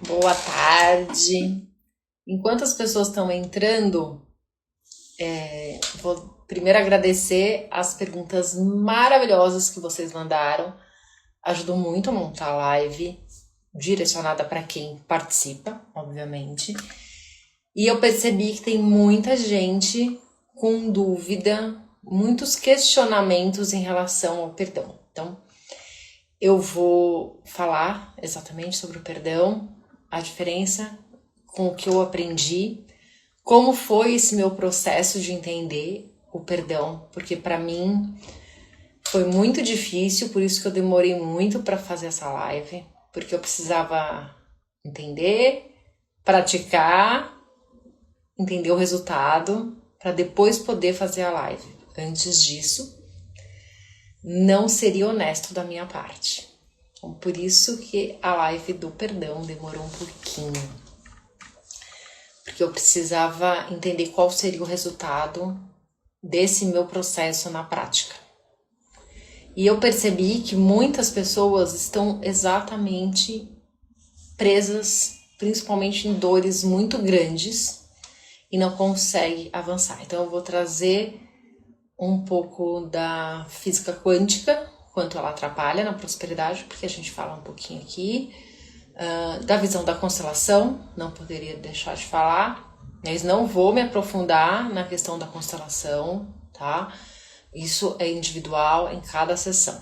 Boa tarde. Enquanto as pessoas estão entrando, vou primeiro agradecer as perguntas maravilhosas que vocês mandaram. Ajudou muito a montar a live, direcionada para quem participa, obviamente. E eu percebi que tem muita gente com dúvida, muitos questionamentos em relação ao perdão. Então, eu vou falar exatamente sobre o perdão, a diferença com o que eu aprendi, como foi esse meu processo de entender o perdão, porque para mim foi muito difícil, por isso que eu demorei muito para fazer essa live, porque eu precisava entender, praticar, entender o resultado, para depois poder fazer a live. Antes disso, não seria honesto da minha parte. Então, por isso que a live do perdão demorou um pouquinho. Porque eu precisava entender qual seria o resultado desse meu processo na prática. E eu percebi que muitas pessoas estão exatamente presas, principalmente em dores muito grandes, e não conseguem avançar. Então eu vou trazer um pouco da física quântica, quanto ela atrapalha na prosperidade, porque a gente fala um pouquinho aqui, da visão da constelação, não poderia deixar de falar, mas não vou me aprofundar na questão da constelação, tá? Isso é individual em cada sessão.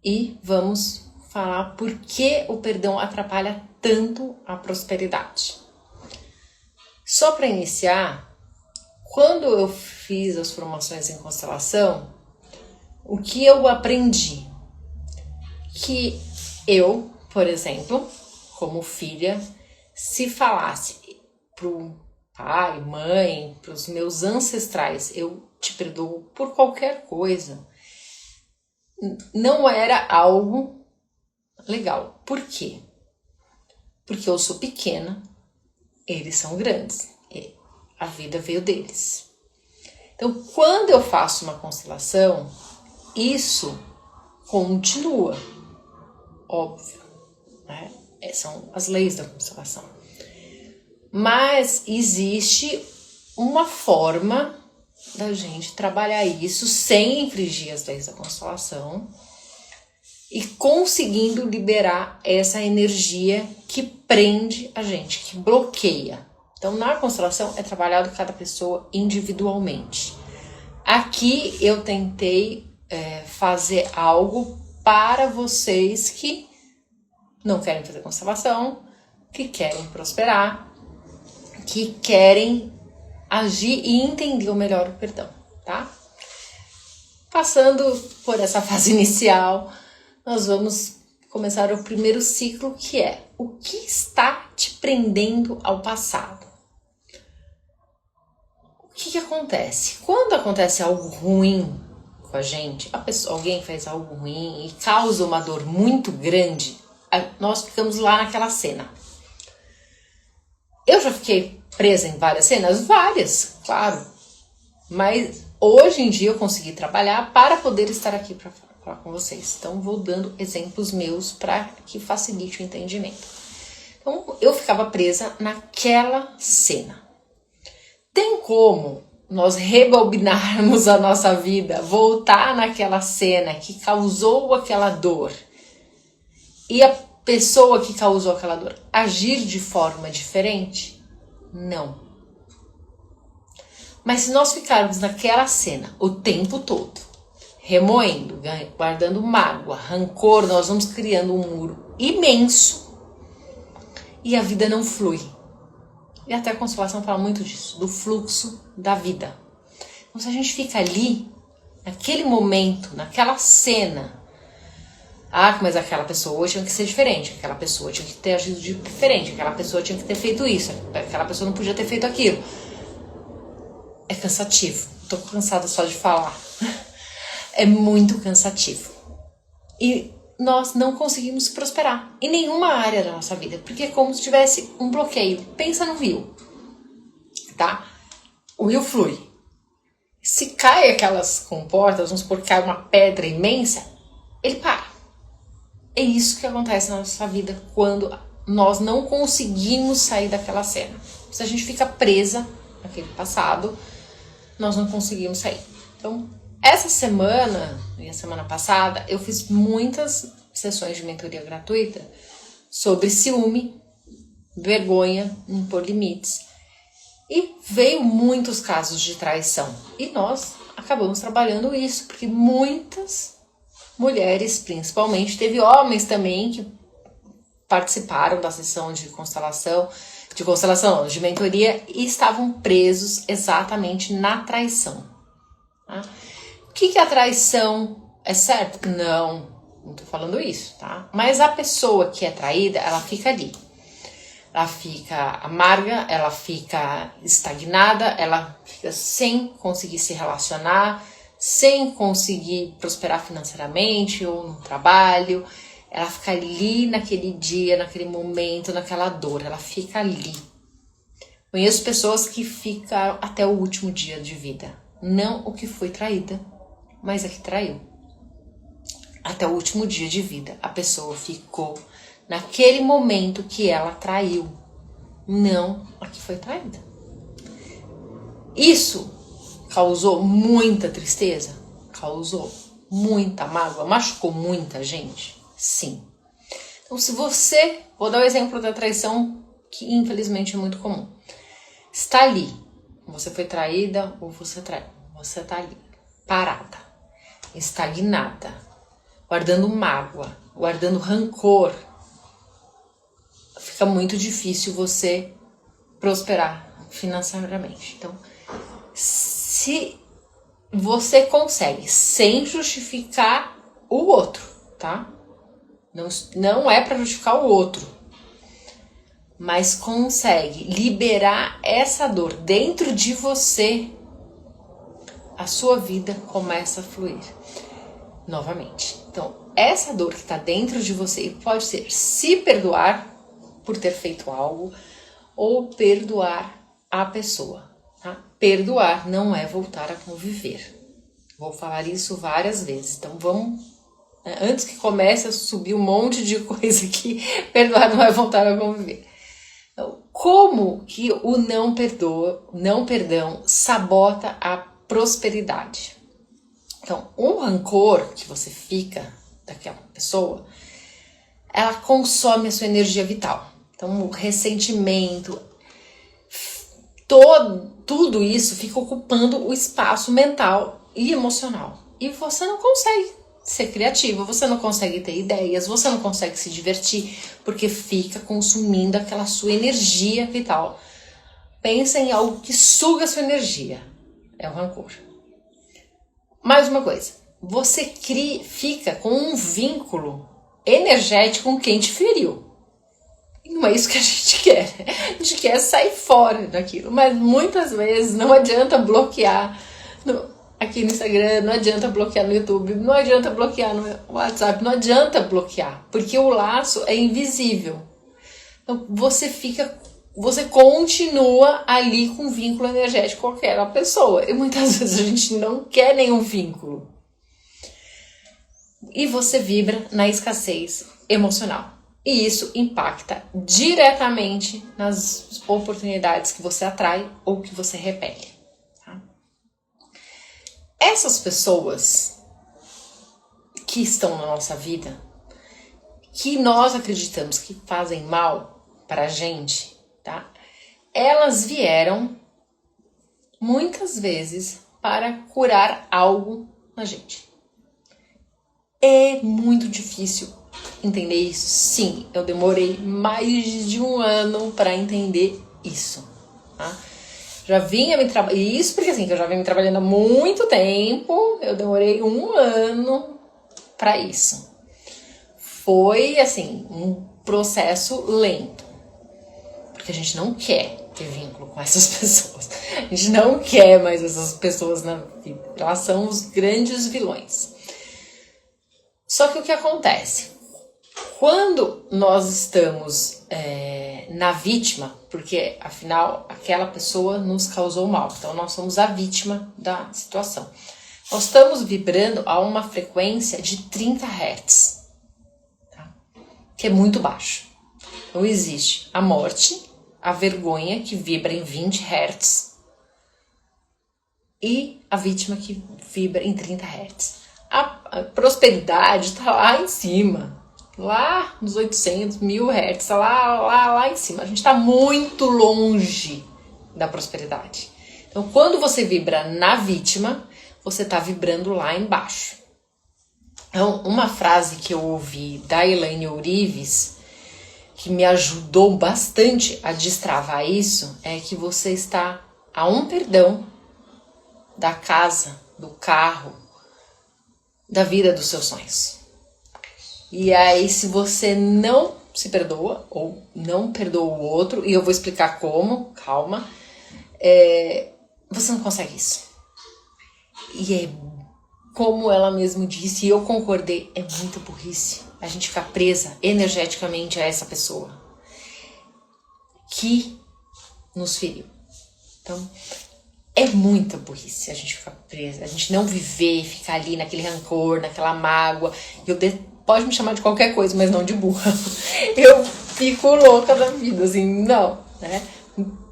E vamos falar por que o perdão atrapalha tanto a prosperidade. Só para iniciar, quando eu fiz as formações em constelação, o que eu aprendi? Que eu, por exemplo, como filha, se falasse pro pai, mãe, pros meus ancestrais, eu te perdoo por qualquer coisa, não era algo legal. Por quê? Porque eu sou pequena, eles são grandes, a vida veio deles. Então, quando eu faço uma constelação, isso continua, óbvio, né? São as leis da constelação. Mas existe uma forma da gente trabalhar isso sem infringir as leis da constelação e conseguindo liberar essa energia que prende a gente, que bloqueia. Então, na constelação é trabalhado cada pessoa individualmente. Aqui eu tentei fazer algo para vocês que não querem fazer constelação, que querem prosperar, que querem agir e entender melhor o perdão, tá? Passando por essa fase inicial, nós vamos começar o primeiro ciclo, que é o que está te prendendo ao passado. O que acontece? Quando acontece algo ruim com a gente, alguém faz algo ruim e causa uma dor muito grande, nós ficamos lá naquela cena. Eu já fiquei presa em várias cenas? Várias, claro. Mas hoje em dia eu consegui trabalhar para poder estar aqui para falar com vocês. Então vou dando exemplos meus para que facilite o entendimento. Então eu ficava presa naquela cena. Tem como nós rebobinarmos a nossa vida, voltar naquela cena que causou aquela dor e a pessoa que causou aquela dor agir de forma diferente? Não. Mas se nós ficarmos naquela cena o tempo todo, remoendo, guardando mágoa, rancor, nós vamos criando um muro imenso e a vida não flui. E até a Consolação fala muito disso, do fluxo da vida. Então se a gente fica ali, naquele momento, naquela cena, mas aquela pessoa hoje tinha que ser diferente, aquela pessoa tinha que ter agido diferente, aquela pessoa tinha que ter feito isso, aquela pessoa não podia ter feito aquilo. É cansativo, tô cansada só de falar. É muito cansativo. E nós não conseguimos prosperar em nenhuma área da nossa vida, porque é como se tivesse um bloqueio. Pensa no rio, tá? O rio flui. Se cai aquelas comportas, vamos supor que cai uma pedra imensa, ele para. É isso que acontece na nossa vida quando nós não conseguimos sair daquela cena. Se a gente fica presa naquele passado, nós não conseguimos sair. Então, essa semana e a semana passada, eu fiz muitas sessões de mentoria gratuita sobre ciúme, vergonha, impor limites. E veio muitos casos de traição. E nós acabamos trabalhando isso, porque muitas mulheres, principalmente, teve homens também que participaram da sessão de mentoria e estavam presos exatamente na traição. Tá? O que a traição é certo? Não tô falando isso, tá? Mas a pessoa que é traída, ela fica ali. Ela fica amarga, ela fica estagnada, ela fica sem conseguir se relacionar, sem conseguir prosperar financeiramente ou no trabalho. Ela fica ali naquele dia, naquele momento, naquela dor, ela fica ali. Conheço pessoas que ficam até o último dia de vida. Não o que foi traída, mas a que traiu. Até o último dia de vida, a pessoa ficou naquele momento que ela traiu, não a que foi traída. Isso causou muita tristeza? Causou muita mágoa? Machucou muita gente? Sim. Então, se você... Vou dar o exemplo da traição, que infelizmente é muito comum. Está ali. Você foi traída ou você traiu. Você está ali, parada, estagnada, guardando mágoa, guardando rancor. Fica muito difícil você prosperar financeiramente. Então, se você consegue, sem justificar o outro, tá? Não é para justificar o outro, mas consegue liberar essa dor dentro de você, a sua vida começa a fluir novamente. Então, essa dor que está dentro de você pode ser se perdoar por ter feito algo ou perdoar a pessoa. Tá? Perdoar não é voltar a conviver. Vou falar isso várias vezes. Então vamos, antes que comece a subir um monte de coisa aqui, perdoar não é voltar a conviver. Então, como que o não perdão sabota a prosperidade? Então, o rancor que você fica daquela pessoa, ela consome a sua energia vital. Então, o ressentimento, tudo isso fica ocupando o espaço mental e emocional. E você não consegue ser criativo, você não consegue ter ideias, você não consegue se divertir, porque fica consumindo aquela sua energia vital. Pensa em algo que suga a sua energia. É o rancor. Mais uma coisa, você fica com um vínculo energético com quem te feriu. E não é isso que a gente quer. A gente quer sair fora daquilo. Mas muitas vezes não adianta bloquear aqui no Instagram, não adianta bloquear no YouTube, não adianta bloquear no WhatsApp, não adianta bloquear, porque o laço é invisível. Então você continua ali com um vínculo energético com aquela pessoa. E muitas vezes a gente não quer nenhum vínculo. E você vibra na escassez emocional. E isso impacta diretamente nas oportunidades que você atrai ou que você repele. Tá? Essas pessoas que estão na nossa vida, que nós acreditamos que fazem mal pra gente, tá? Elas vieram muitas vezes para curar algo na gente. É muito difícil entender isso. Sim, eu demorei mais de um ano para entender isso. Tá? Isso porque assim, que eu já venho me trabalhando há muito tempo, eu demorei um ano para isso. Foi assim, um processo lento. Porque a gente não quer ter vínculo com essas pessoas. A gente não quer mais essas pessoas na vida. Elas são os grandes vilões. Só que o que acontece? Quando nós estamos na vítima, porque afinal aquela pessoa nos causou mal, então nós somos a vítima da situação. Nós estamos vibrando a uma frequência de 30 Hz, tá? Que é muito baixo. Então existe a morte, a vergonha que vibra em 20 Hz e a vítima que vibra em 30 Hz. A prosperidade está lá em cima, lá nos 800, 1000 Hz, lá em cima. A gente está muito longe da prosperidade. Então, quando você vibra na vítima, você está vibrando lá embaixo. Então, uma frase que eu ouvi da Elaine Ourives, que me ajudou bastante a destravar isso, é que você está a um perdão da casa, do carro, da vida dos seus sonhos. E aí, se você não se perdoa, ou não perdoa o outro, e eu vou explicar como, calma, você não consegue isso. E é como ela mesma disse, e eu concordei, é muita burrice a gente ficar presa energeticamente a essa pessoa que nos feriu. Então, é muita burrice a gente ficar presa, a gente não viver, ficar ali naquele rancor, naquela mágoa. Pode me chamar de qualquer coisa, mas não de burra. Eu fico louca da vida, assim, não, né?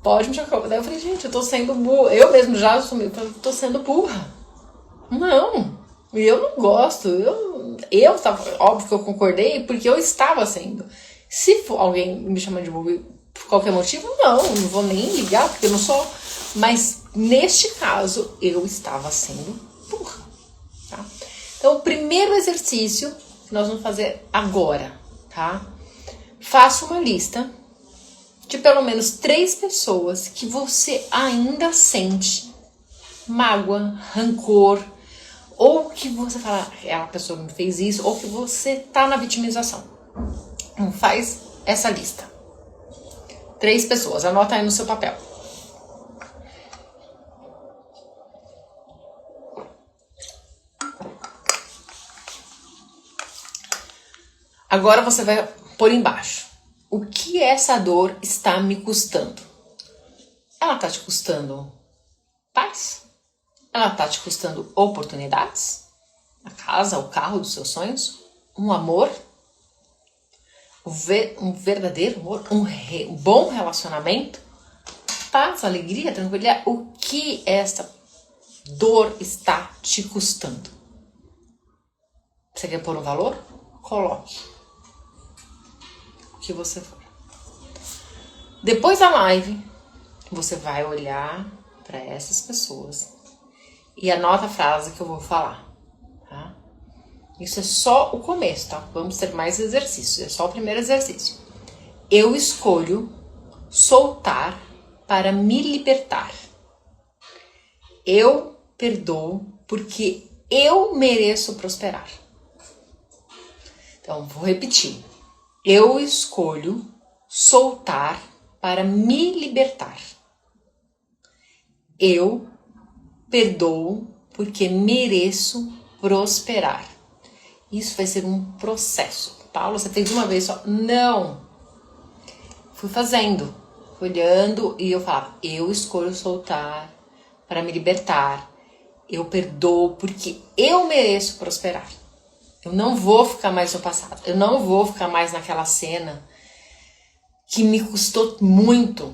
Pode me chamar. Daí eu falei, gente, eu tô sendo burra. Eu mesmo já assumi, eu tô sendo burra. Não, eu não gosto. Eu tava, óbvio que eu concordei, porque eu estava sendo. Se for alguém me chamando de burra por qualquer motivo, não vou nem ligar, porque eu não sou. Mas neste caso, eu estava sendo burra, tá? Então, o primeiro exercício que nós vamos fazer agora, tá? Faça uma lista de pelo menos 3 pessoas que você ainda sente mágoa, rancor, ou que você fala, a pessoa me fez isso, ou que você tá na vitimização. Então, faz essa lista. 3 pessoas, anota aí no seu papel. Agora você vai pôr embaixo. O que essa dor está me custando? Ela está te custando paz? Ela está te custando oportunidades? A casa, o carro dos seus sonhos? Um amor? Um verdadeiro amor? Um bom relacionamento? Paz, alegria, tranquilidade? O que essa dor está te custando? Você quer pôr um valor? Coloque o que você for. Depois da live, você vai olhar para essas pessoas e anota a frase que eu vou falar, tá? Isso é só o começo, tá? Vamos ter mais exercícios, é só o primeiro exercício. Eu escolho soltar para me libertar. Eu perdoo porque eu mereço prosperar. Então, vou repetir. Eu escolho soltar para me libertar. Eu perdoo porque mereço prosperar. Isso vai ser um processo. Paula, você fez uma vez só? Não. Fui fazendo, olhando e eu falava, eu escolho soltar para me libertar. Eu perdoo porque eu mereço prosperar. Eu não vou ficar mais no passado. Eu não vou ficar mais naquela cena que me custou muito,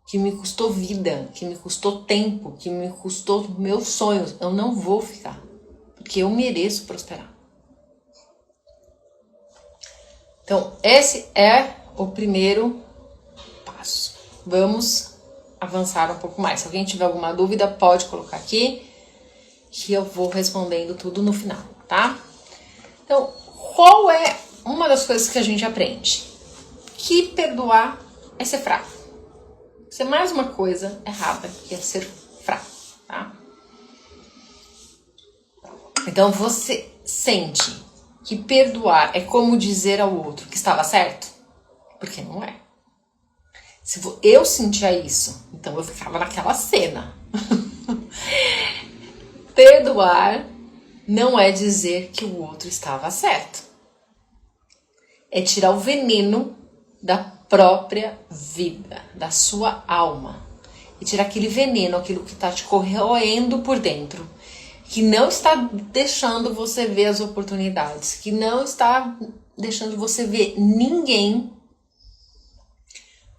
que me custou vida, que me custou tempo, que me custou meus sonhos. Eu não vou ficar, porque eu mereço prosperar. Então, esse é o primeiro passo. Vamos avançar um pouco mais. Se alguém tiver alguma dúvida, pode colocar aqui, que eu vou respondendo tudo no final, tá? Então, qual é uma das coisas que a gente aprende? Que perdoar é ser fraco. Isso é mais uma coisa errada, que é ser fraco, tá? Então, você sente que perdoar é como dizer ao outro que estava certo? Porque não é. Se eu sentia isso, então eu ficava naquela cena. Perdoar não é dizer que o outro estava certo. É tirar o veneno da própria vida, da sua alma. E tirar aquele veneno, aquilo que está te corroendo por dentro. Que não está deixando você ver as oportunidades. Que não está deixando você ver ninguém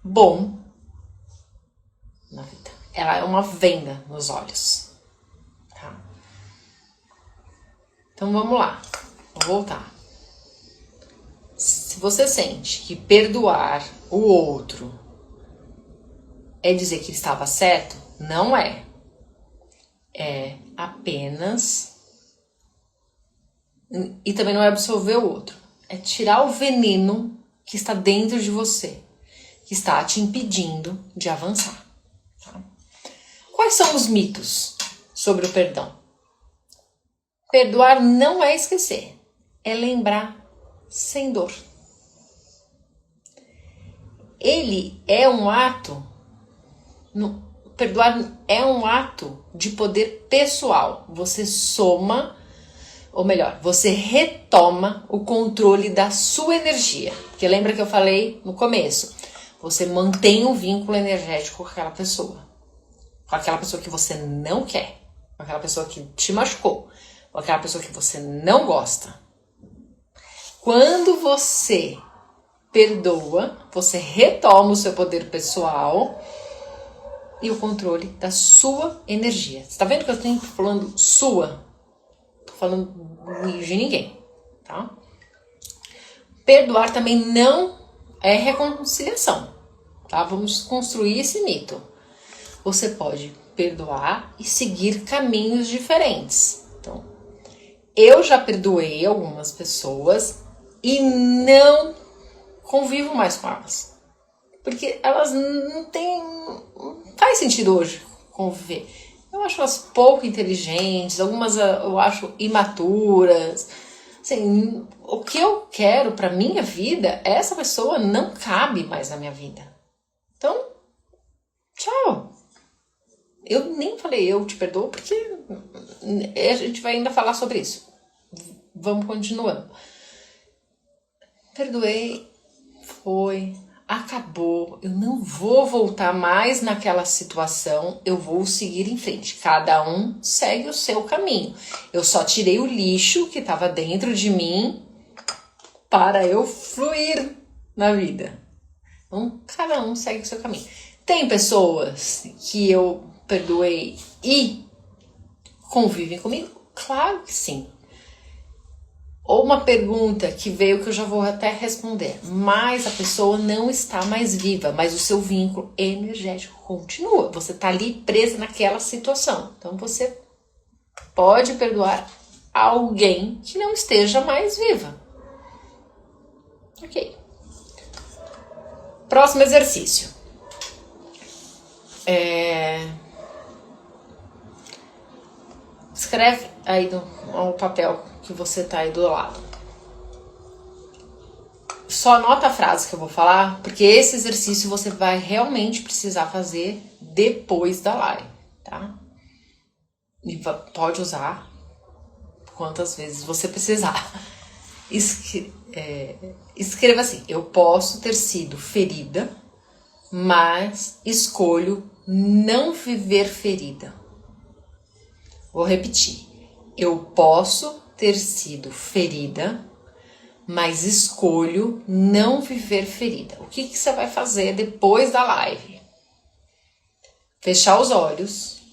bom na vida. Ela é uma venda nos olhos, tá? Então vamos lá, vou voltar. Se você sente que perdoar o outro é dizer que ele estava certo, não é. É apenas... E também não é absolver o outro. É tirar o veneno que está dentro de você, que está te impedindo de avançar. Tá? Quais são os mitos sobre o perdão? Perdoar não é esquecer, é lembrar sem dor. Ele é um ato, perdoar é um ato de poder pessoal. Você soma, ou melhor, você retoma o controle da sua energia. Porque lembra que eu falei no começo? Você mantém um vínculo energético com aquela pessoa. Com aquela pessoa que você não quer. Com aquela pessoa que te machucou. Com aquela pessoa que você não gosta. Quando você perdoa, você retoma o seu poder pessoal e o controle da sua energia. Você tá vendo que eu tenho falando sua? Tô falando de ninguém, tá? Perdoar também não é reconciliação, tá? Vamos construir esse mito. Você pode perdoar e seguir caminhos diferentes. Então, eu já perdoei algumas pessoas e não convivo mais com elas. Porque elas não têm... Não faz sentido hoje conviver. Eu acho elas pouco inteligentes, algumas eu acho imaturas. Assim, o que eu quero pra minha vida, essa pessoa não cabe mais na minha vida. Então, tchau. Eu nem falei eu te perdoo, porque a gente vai ainda falar sobre isso. Vamos continuando. Perdoei, foi, acabou. Eu não vou voltar mais naquela situação, eu vou seguir em frente. Cada um segue o seu caminho. Eu só tirei o lixo que estava dentro de mim para eu fluir na vida. Então, cada um segue o seu caminho. Tem pessoas que eu perdoei e convivem comigo? Claro que sim. Ou uma pergunta que veio que eu já vou até responder. Mas a pessoa não está mais viva, mas o seu vínculo energético continua. Você está ali presa naquela situação. Então você pode perdoar alguém que não esteja mais viva. Ok. Próximo exercício. Escreve aí no papel que você tá aí do lado. Só anota a frase que eu vou falar, porque esse exercício você vai realmente precisar fazer depois da live, tá? E pode usar quantas vezes você precisar. Escreva assim: eu posso ter sido ferida, mas escolho não viver ferida. Vou repetir. Eu posso ter sido ferida, mas escolho não viver ferida. O que você vai fazer depois da live? Fechar os olhos,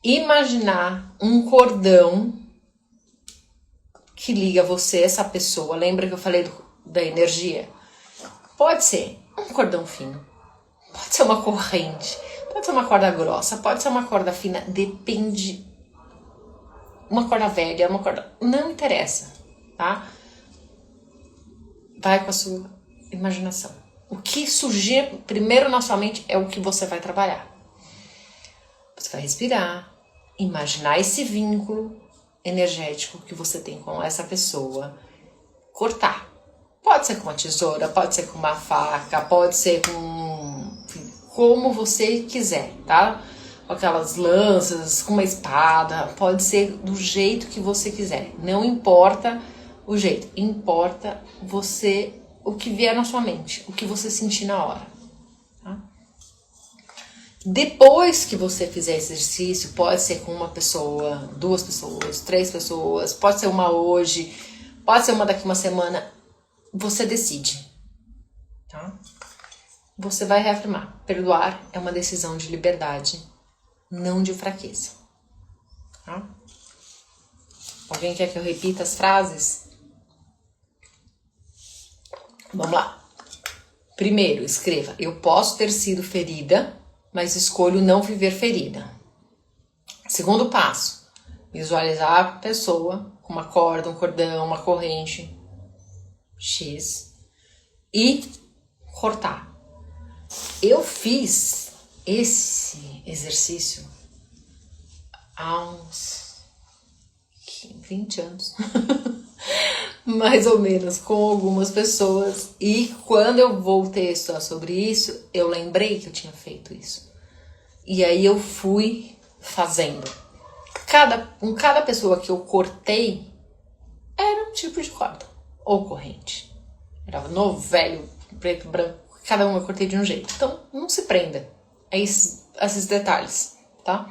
imaginar um cordão que liga você a essa pessoa. Lembra que eu falei da energia? Pode ser um cordão fino, pode ser uma corrente, pode ser uma corda grossa, pode ser uma corda fina, depende. Uma corda velha, uma corda... Não interessa, tá? Vai com a sua imaginação. O que surgir primeiro na sua mente é o que você vai trabalhar. Você vai respirar, imaginar esse vínculo energético que você tem com essa pessoa, cortar. Pode ser com uma tesoura, pode ser com uma faca, pode ser com... como você quiser, tá? Com aquelas lanças, com uma espada, pode ser do jeito que você quiser. Não importa o jeito, importa você, o que vier na sua mente, o que você sentir na hora. Tá? Depois que você fizer esse exercício, pode ser com uma pessoa, 2 pessoas, 3 pessoas, pode ser uma hoje, pode ser uma daqui uma semana, você decide. Tá? você vai reafirmar. Perdoar é uma decisão de liberdade, não de fraqueza. Tá? Alguém quer que eu repita as frases? Vamos lá. Primeiro, escreva: eu posso ter sido ferida, mas escolho não viver ferida. Segundo passo, visualizar a pessoa com uma corda, um cordão, uma corrente X e cortar. Eu fiz esse exercício há uns 20 anos, mais ou menos, com algumas pessoas. E quando eu voltei a estudar sobre isso, eu lembrei que eu tinha feito isso. E aí eu fui fazendo. Cada pessoa que eu cortei era um tipo de corda ou corrente. Era novo, velho, preto, branco. Cada um eu cortei de um jeito. Então, não se prenda a esses detalhes, tá?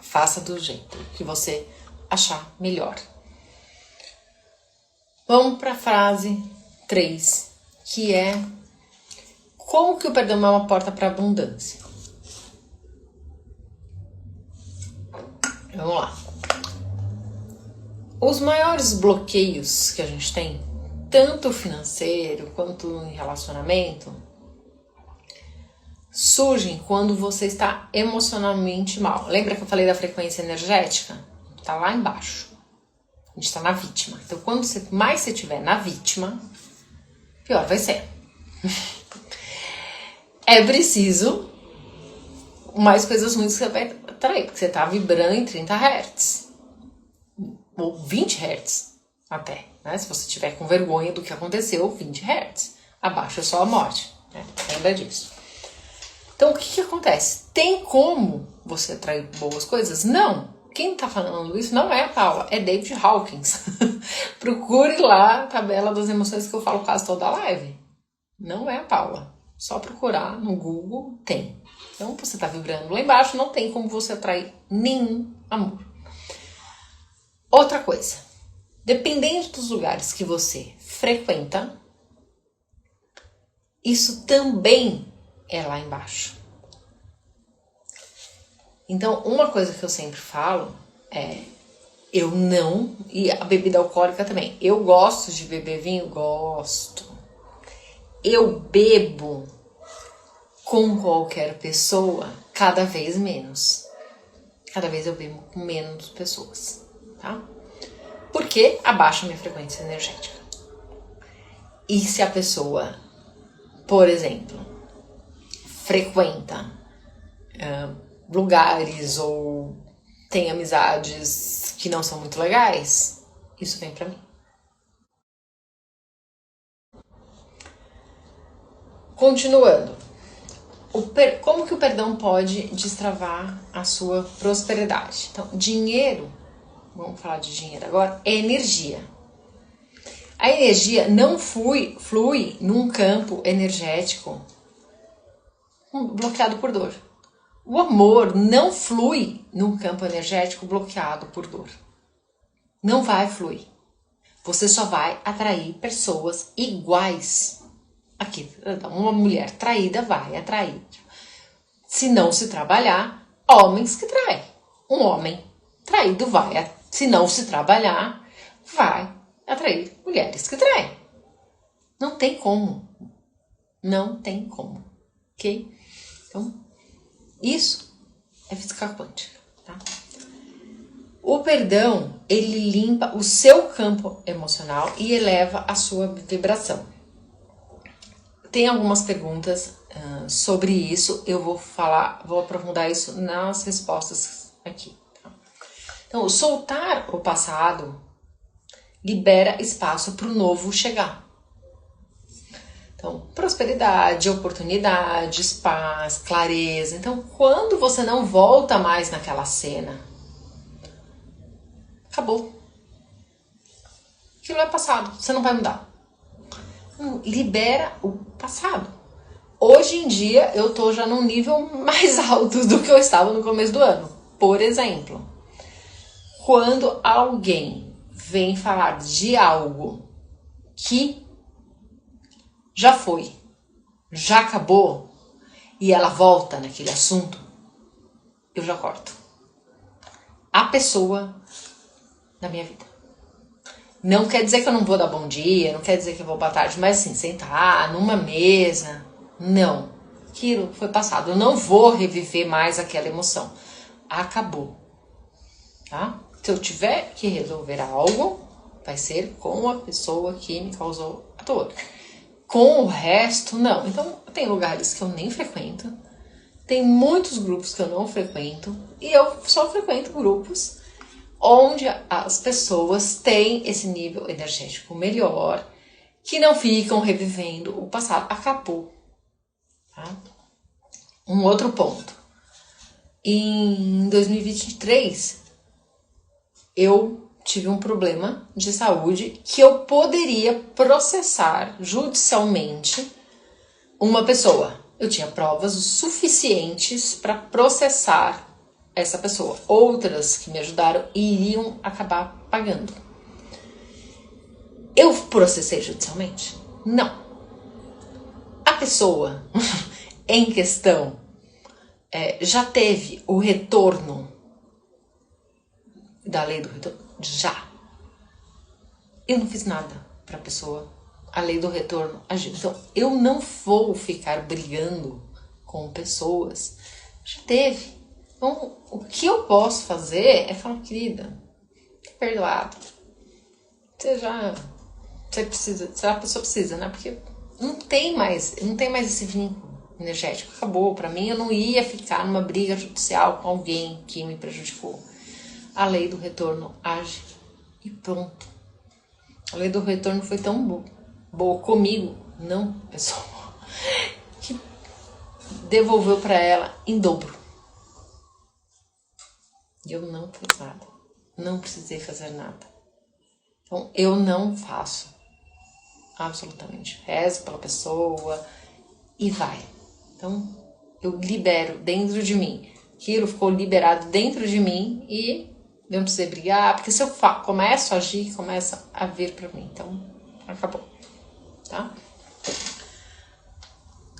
Faça do jeito que você achar melhor. Vamos para a frase 3, que é: como que o perdão é uma porta para a abundância? Vamos lá. Os maiores bloqueios que a gente tem, tanto financeiro quanto em relacionamento, surgem quando você está emocionalmente mal. Lembra que eu falei da frequência energética? Tá lá embaixo. A gente tá na vítima. Então, quando mais você estiver na vítima, pior vai ser. É preciso mais coisas ruins que você vai atrair, porque você tá vibrando em 30 Hz. Ou 20 Hz até, né? Se você tiver com vergonha do que aconteceu, 20 Hz. Abaixo é só a morte, né? Lembra disso. Então, o que acontece? Tem como você atrair boas coisas? Não. Quem tá falando isso não é a Paula, é David Hawkins. Procure lá a tabela das emoções que eu falo quase toda a live. Não é a Paula. Só procurar no Google, tem. Então, você tá vibrando lá embaixo, não tem como você atrair nenhum amor. Outra coisa, dependendo dos lugares que você frequenta, isso também é lá embaixo. Então, uma coisa que eu sempre falo é: eu não, e a bebida alcoólica também, eu gosto de beber vinho? Gosto. Eu bebo com qualquer pessoa cada vez menos. Cada vez eu bebo com menos pessoas, tá? Porque abaixa a minha frequência energética. E se a pessoa, por exemplo, frequenta lugares ou tem amizades que não são muito legais, isso vem pra mim. Continuando. Como que o perdão pode destravar a sua prosperidade? Então, dinheiro, vamos falar de dinheiro agora, é energia. A energia não flui num campo energético bloqueado por dor. O amor não flui num campo energético bloqueado por dor. Não vai fluir. Você só vai atrair pessoas iguais. Aqui, uma mulher traída vai atrair. Se não se trabalhar, homens que traem. Um homem traído vai, se não se trabalhar, vai atrair mulheres que traem. Não tem como. Não tem como. Ok? Então, isso é física quântica, tá? O perdão, ele limpa o seu campo emocional e eleva a sua vibração. Tem algumas perguntas sobre isso, eu vou aprofundar isso nas respostas aqui. Tá? Então, soltar o passado libera espaço para o novo chegar. Então, prosperidade, oportunidades, paz, clareza. Então, quando você não volta mais naquela cena, acabou. Aquilo é passado, você não vai mudar. Libera o passado. Hoje em dia, eu tô já num nível mais alto do que eu estava no começo do ano. Por exemplo, quando alguém vem falar de algo que já foi, já acabou e ela volta naquele assunto, eu já corto a pessoa da minha vida. Não quer dizer que eu não vou dar bom dia, não quer dizer que eu vou boa tarde, mas assim, sentar numa mesa, não. Aquilo foi passado, eu não vou reviver mais aquela emoção. Acabou, tá? Se eu tiver que resolver algo, vai ser com a pessoa que me causou a dor. Com o resto, não. Então, tem lugares que eu nem frequento, tem muitos grupos que eu não frequento, e eu só frequento grupos onde as pessoas têm esse nível energético melhor, que não ficam revivendo o passado. Acabou. Tá? Um outro ponto. Em 2023, eu tive um problema de saúde que eu poderia processar judicialmente uma pessoa. Eu tinha provas suficientes para processar essa pessoa. Outras que me ajudaram iriam acabar pagando. Eu processei judicialmente? Não. A pessoa em questão já teve o retorno da lei do retorno? Já. Eu não fiz nada para a pessoa. A lei do retorno agiu. Então, eu não vou ficar brigando com pessoas. Já teve. Então, o que eu posso fazer é falar, querida, tá perdoado. A pessoa precisa, né? Porque não tem mais esse vínculo energético. Acabou. Para mim, eu não ia ficar numa briga judicial com alguém que me prejudicou. A lei do retorno age e pronto. A lei do retorno foi tão boa comigo, não, pessoal, que devolveu para ela em dobro. E eu não fiz nada. Não precisei fazer nada. Então, eu não faço absolutamente. Rezo pela pessoa e vai. Então, eu libero dentro de mim. Aquilo ficou liberado dentro de mim e eu não precisei brigar, porque se eu começo a agir, começa a vir pra mim. Então, acabou. Tá?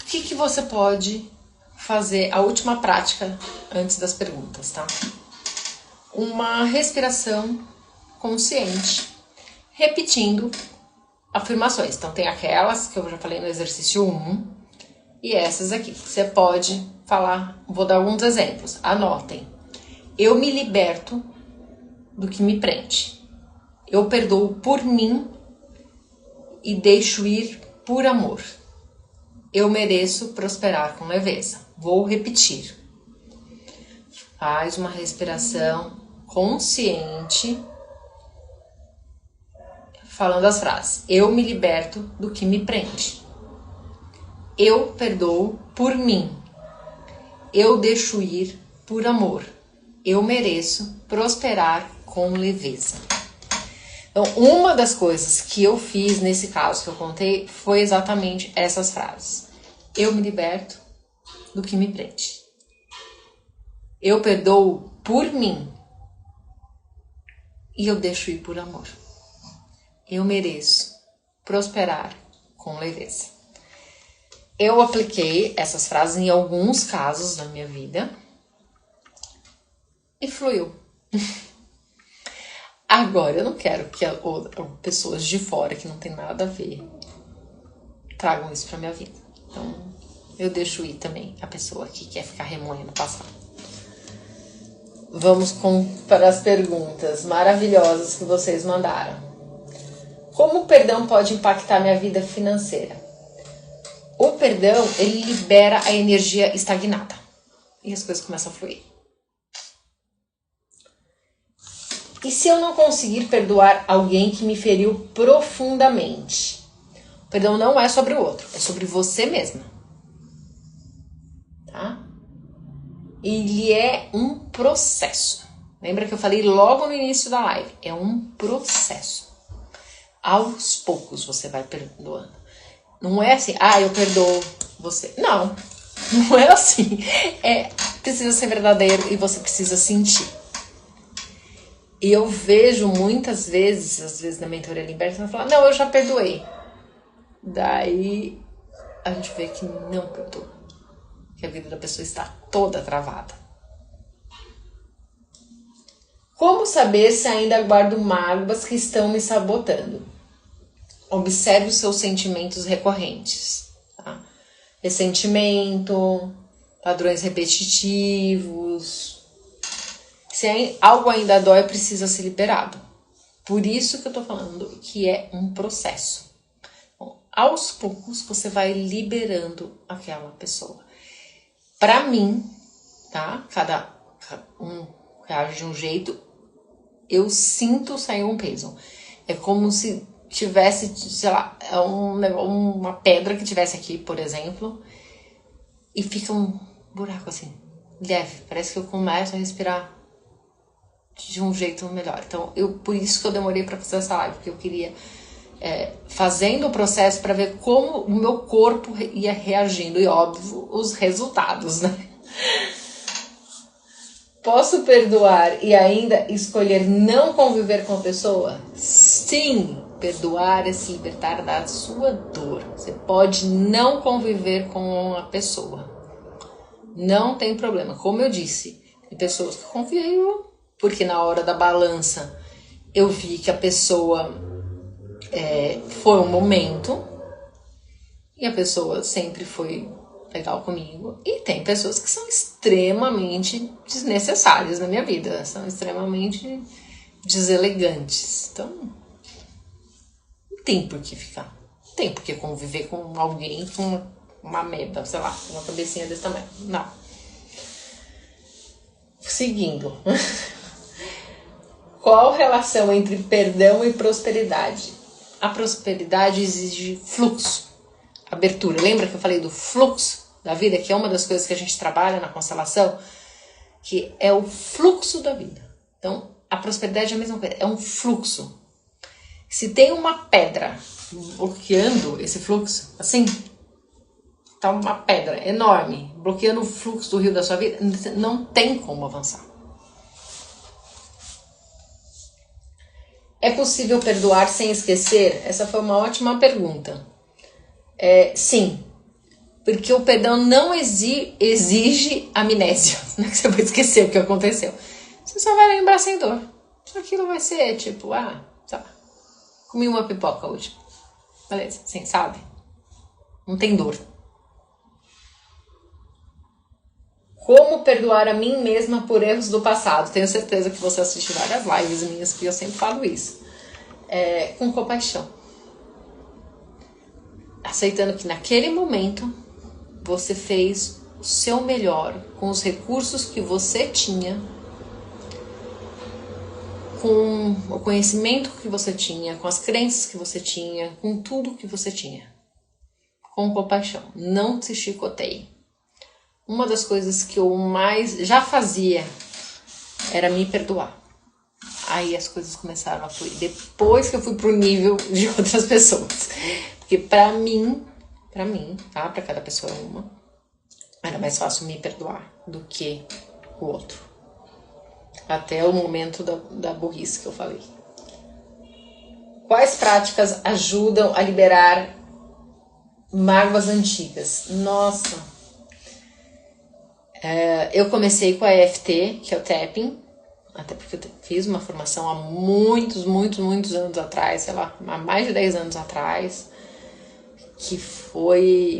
O que você pode fazer? A última prática antes das perguntas, tá? Uma respiração consciente, repetindo afirmações. Então, tem aquelas que eu já falei no exercício 1 e essas aqui. Você pode falar, vou dar alguns exemplos. Anotem. Eu me liberto do que me prende. Eu perdoo por mim e deixo ir por amor. Eu mereço prosperar com leveza. Vou repetir. Faz uma respiração consciente, falando as frases. Eu me liberto do que me prende. Eu perdoo por mim. Eu deixo ir por amor. Eu mereço prosperar com leveza. Então, uma das coisas que eu fiz nesse caso que eu contei foi exatamente essas frases. Eu me liberto do que me prende. Eu perdoo por mim. E eu deixo ir por amor. Eu mereço prosperar com leveza. Eu apliquei essas frases em alguns casos da minha vida e fluiu. Agora, eu não quero que pessoas de fora que não tem nada a ver tragam isso pra minha vida. Então, eu deixo ir também a pessoa que quer ficar remoendo o passado. Vamos para as perguntas maravilhosas que vocês mandaram. Como o perdão pode impactar minha vida financeira? O perdão, ele libera a energia estagnada. E as coisas começam a fluir. E se eu não conseguir perdoar alguém que me feriu profundamente? O perdão não é sobre o outro, é sobre você mesma. Tá? Ele é um processo. Lembra que eu falei logo no início da live? É um processo. Aos poucos você vai perdoando. Não é assim, eu perdoo você. Não, não é assim. Precisa ser verdadeiro e você precisa sentir. E eu vejo muitas vezes, às vezes na mentoria liberta, ela fala, não, eu já perdoei. Daí a gente vê que não perdoa. Que a vida da pessoa está toda travada. Como saber se ainda guardo mágoas que estão me sabotando? Observe os seus sentimentos recorrentes. Tá? Ressentimento, padrões repetitivos. Se algo ainda dói, precisa ser liberado. Por isso que eu tô falando que é um processo. Bom, aos poucos você vai liberando aquela pessoa. Pra mim, tá? Cada um reage de um jeito. Eu sinto sair um peso. É como se tivesse, sei lá, uma pedra que tivesse aqui, por exemplo, e fica um buraco assim, leve. Parece que eu começo a respirar de um jeito melhor. Então, por isso que eu demorei pra fazer essa live, porque eu queria fazendo o processo para ver como o meu corpo ia reagindo e, óbvio, os resultados, né? Posso perdoar e ainda escolher não conviver com a pessoa? Sim, perdoar é se libertar da sua dor. Você pode não conviver com a pessoa. Não tem problema. Como eu disse, tem pessoas que confiam, porque na hora da balança eu vi que a pessoa foi um momento e a pessoa sempre foi legal comigo. E tem pessoas que são extremamente desnecessárias na minha vida, são extremamente deselegantes. Então, não tem por que ficar. Não tem por que conviver com alguém com uma ameba, sei lá, uma cabecinha desse tamanho. Não. Seguindo. Qual a relação entre perdão e prosperidade? A prosperidade exige fluxo, abertura. Lembra que eu falei do fluxo da vida, que é uma das coisas que a gente trabalha na constelação? Que é o fluxo da vida. Então, a prosperidade é a mesma coisa, é um fluxo. Se tem uma pedra bloqueando esse fluxo, assim, tá uma pedra enorme, bloqueando o fluxo do rio da sua vida, não tem como avançar. É possível perdoar sem esquecer? Essa foi uma ótima pergunta. Sim, porque o perdão não exige amnésia, né? Que você vai esquecer o que aconteceu. Você só vai lembrar sem dor. Aquilo vai ser tipo, sei lá, comi uma pipoca hoje. Beleza, assim, sabe? Não tem dor. Como perdoar a mim mesma por erros do passado? Tenho certeza que você assiste várias lives minhas que eu sempre falo isso. Com compaixão. Aceitando que naquele momento você fez o seu melhor com os recursos que você tinha, com o conhecimento que você tinha, com as crenças que você tinha, com tudo que você tinha. Com compaixão. Não se chicoteie. Uma das coisas que eu mais já fazia era me perdoar. Aí as coisas começaram a fluir. Depois que eu fui pro nível de outras pessoas. Porque pra mim, tá? Pra cada pessoa é uma. Era mais fácil me perdoar do que o outro. Até o momento da burrice que eu falei. Quais práticas ajudam a liberar mágoas antigas? Nossa! Eu comecei com a EFT, que é o tapping, até porque eu fiz uma formação há muitos anos atrás, sei lá, há mais de 10 anos atrás, que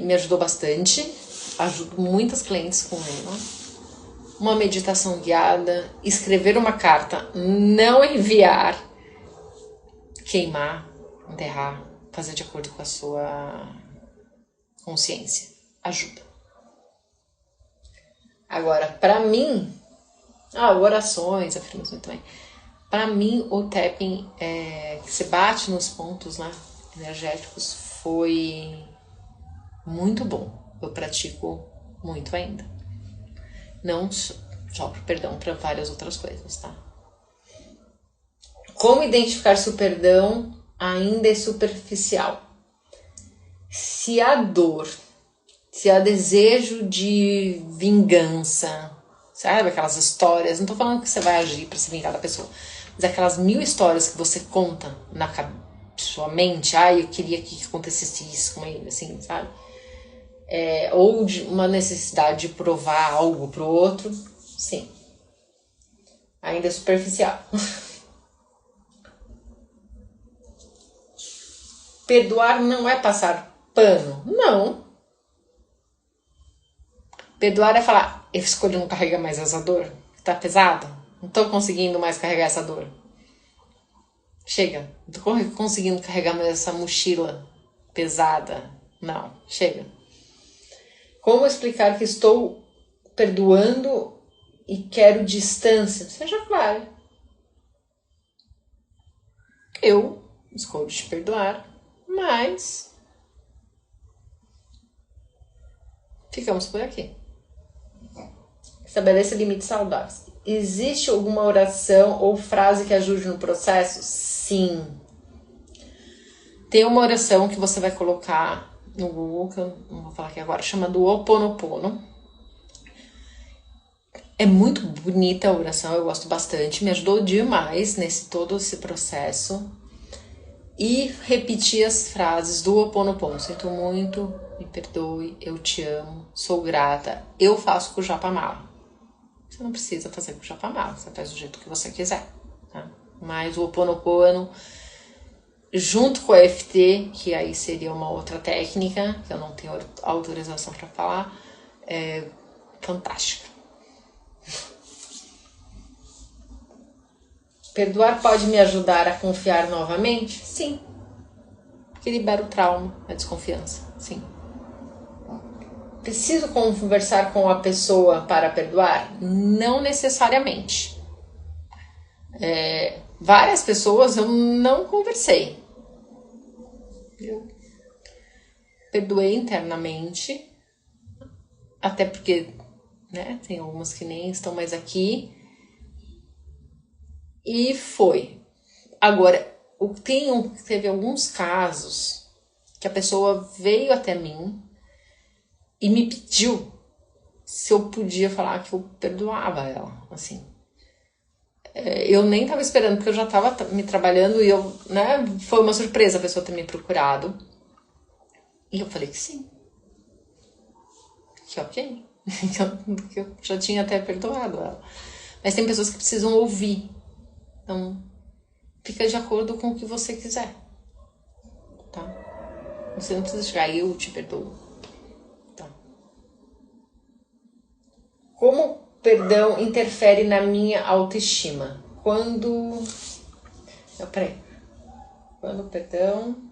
me ajudou bastante, ajudo muitas clientes com ela. Uma meditação guiada, escrever uma carta, não enviar, queimar, enterrar, fazer de acordo com a sua consciência, ajuda. Agora, pra mim, orações, afirmações também. Pra mim, o tapping, que você bate nos pontos, né, energéticos, foi muito bom. Eu pratico muito ainda. Não só, perdão, para várias outras coisas, tá? Como identificar se o perdão ainda é superficial? Se há dor, se há desejo de vingança, sabe? Aquelas histórias, não tô falando que você vai agir pra se vingar da pessoa, mas aquelas 1000 histórias que você conta na sua mente, eu queria que acontecesse isso com ele, assim, sabe? ou de uma necessidade de provar algo pro outro, sim. Ainda é superficial. Perdoar não é passar pano, não. Perdoar é falar, eu escolhi não carregar mais essa dor, tá pesado, não tô conseguindo mais carregar essa dor. Chega, não tô conseguindo carregar mais essa mochila pesada, não, chega. Como explicar que estou perdoando e quero distância? Seja claro. Eu escolho te perdoar, mas ficamos por aqui. Estabeleça limites saudáveis. Existe alguma oração ou frase que ajude no processo? Sim. Tem uma oração que você vai colocar no Google, que eu não vou falar aqui agora, chama do Ho Oponopono. É muito bonita a oração, eu gosto bastante, me ajudou demais nesse todo esse processo. E repetir as frases do Ho Oponopono. Sinto muito, me perdoe, eu te amo, sou grata, eu faço com o Japamala. Você não precisa fazer com o Japamala, você faz do jeito que você quiser, tá? Mas o Ho Oponopono, junto com o EFT, que aí seria uma outra técnica, que eu não tenho autorização para falar, é fantástica. Perdoar pode me ajudar a confiar novamente? Sim. Porque libera o trauma, a desconfiança, sim. Preciso conversar com a pessoa para perdoar? Não necessariamente. Várias pessoas eu não conversei. Eu perdoei internamente, até porque, né, tem algumas que nem estão mais aqui. E foi. Agora, teve alguns casos que a pessoa veio até mim e me pediu se eu podia falar que eu perdoava ela, assim. Eu nem tava esperando, porque eu já tava me trabalhando e eu, né, foi uma surpresa a pessoa ter me procurado. E eu falei que sim. Que ok. Que eu já tinha até perdoado ela. Mas tem pessoas que precisam ouvir. Então, fica de acordo com o que você quiser. Tá? Você não precisa chegar, eu te perdoo. Tá? Como perdão interfere na minha autoestima? Quando o perdão...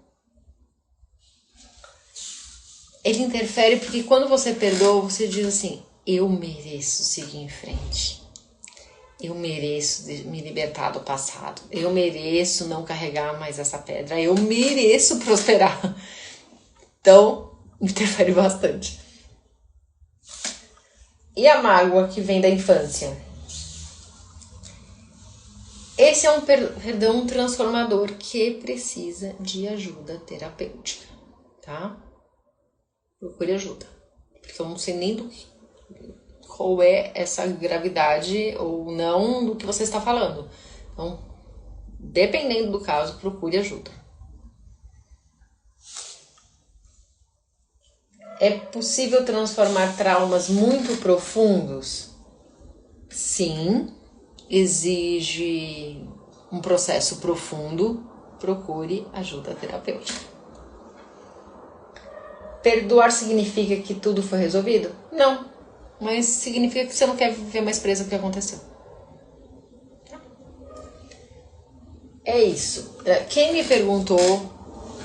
Ele interfere porque quando você perdoa, você diz assim, eu mereço seguir em frente. Eu mereço me libertar do passado. Eu mereço não carregar mais essa pedra. Eu mereço prosperar. Então, interfere bastante. E a mágoa que vem da infância? Esse é um perdão transformador que precisa de ajuda terapêutica, tá? Procure ajuda. Porque eu não sei nem qual é essa gravidade ou não do que você está falando. Então, dependendo do caso, procure ajuda. É possível transformar traumas muito profundos? Sim, exige um processo profundo. Procure ajuda terapêutica. Perdoar significa que tudo foi resolvido? Não, mas significa que você não quer viver mais preso o que aconteceu. É isso. Quem me perguntou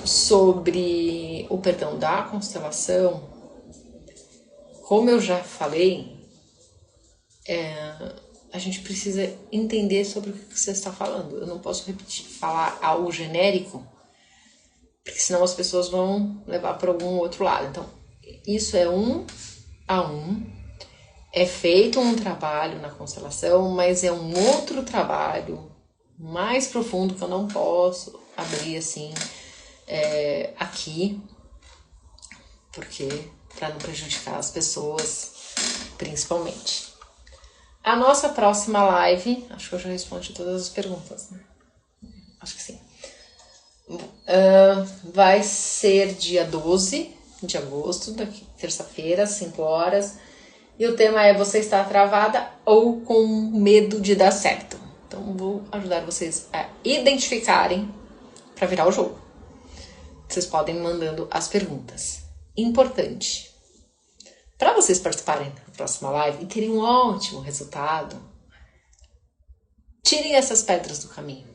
sobre o perdão da constelação, como eu já falei, a gente precisa entender sobre o que você está falando. Eu não posso falar algo genérico, porque senão as pessoas vão levar para algum outro lado. Então, isso é 1 a 1. É feito um trabalho na constelação, mas é um outro trabalho mais profundo que eu não posso abrir assim aqui, porque para não prejudicar as pessoas, principalmente. A nossa próxima live, acho que eu já respondi todas as perguntas, né? Acho que sim. Vai ser dia 12 de agosto, daqui terça-feira, às 5 horas. E o tema é: você está travada ou com medo de dar certo? Então vou ajudar vocês a identificarem para virar o jogo. Vocês podem ir mandando as perguntas. Importante, para vocês participarem da próxima live e terem um ótimo resultado, tirem essas pedras do caminho.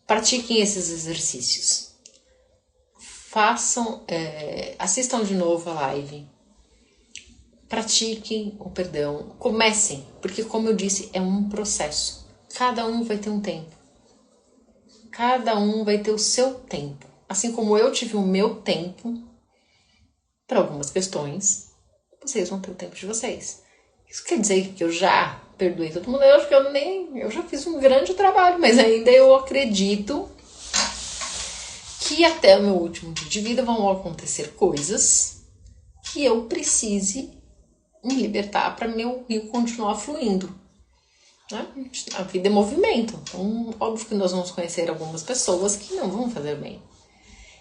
Pratiquem esses exercícios. Assistam de novo a live. Pratiquem o perdão. Comecem, porque como eu disse, é um processo. Cada um vai ter um tempo. Cada um vai ter o seu tempo. Assim como eu tive o meu tempo para algumas questões, vocês vão ter o tempo de vocês. Isso quer dizer que eu já perdoei todo mundo? Eu acho que eu já fiz um grande trabalho, mas ainda eu acredito que até o meu último dia de vida vão acontecer coisas que eu precise me libertar para meu rio continuar fluindo. Né? A vida é movimento. Então, óbvio que nós vamos conhecer algumas pessoas que não vão fazer bem.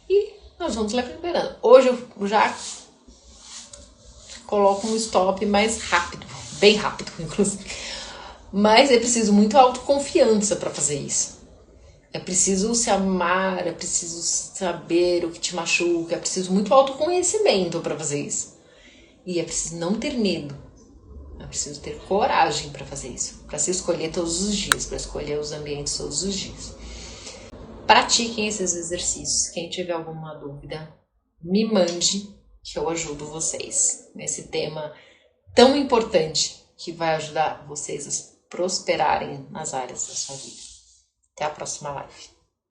E nós vamos liberando. Hoje eu já coloco um stop mais rápido, bem rápido, inclusive. Mas é preciso muita autoconfiança para fazer isso. É preciso se amar, é preciso saber o que te machuca, é preciso muito autoconhecimento para fazer isso. E é preciso não ter medo. É preciso ter coragem para fazer isso, para se escolher todos os dias, para escolher os ambientes todos os dias. Pratiquem esses exercícios. Quem tiver alguma dúvida, me mande, que eu ajudo vocês nesse tema tão importante que vai ajudar vocês a prosperarem nas áreas da sua vida. Até a próxima live.